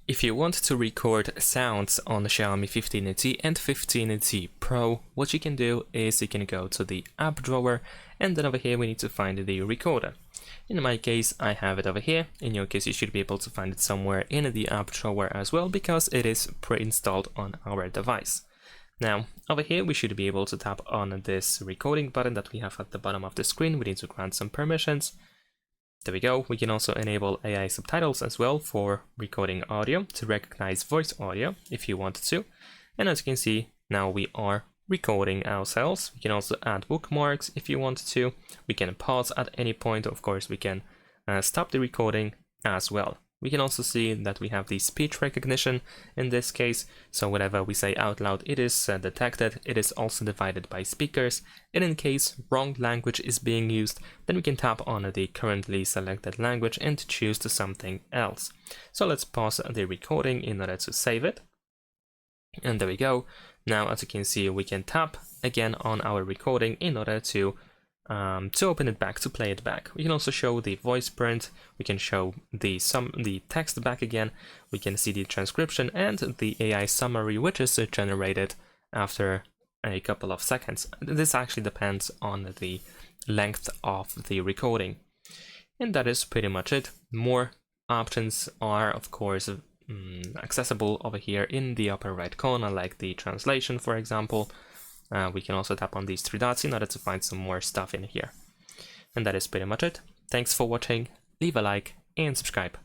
If you want to record sounds on the Xiaomi 15T and 15T Pro, what you can do is you can go to the app drawer, and then over here we need to find the recorder. In my case, I have it over here. In your case, you should be able to find it somewhere in the app drawer as well, because it is pre-installed on our device. Now, over here, we should be able to tap on this recording button that we have at the bottom of the screen. We need to grant some permissions. There we go. We can also enable AI subtitles as well for recording audio to recognize voice audio if you wanted to. And as you can see, now we are recording ourselves. We can also add bookmarks if you want to. We can pause at any point. Of course, we can stop the recording as well. We can also see that we have the speech recognition in this case, so whatever we say out loud, it is detected. It is also divided by speakers, and in case wrong language is being used, then we can tap on the currently selected language and choose to something else. So let's pause the recording in order to save it. And there we go. Now, as you can see, we can tap again on our recording in order to open it back, to play it back. We can also show the voice print, we can show the text back again, we can see the transcription and the AI summary, which is generated after a couple of seconds. This actually depends on the length of the recording. And that is pretty much it. More options are, of course, accessible over here in the upper right corner, like the translation, for example. We can also tap on these three dots in order to find some more stuff in here. And that is pretty much it. Thanks for watching, leave a like and subscribe.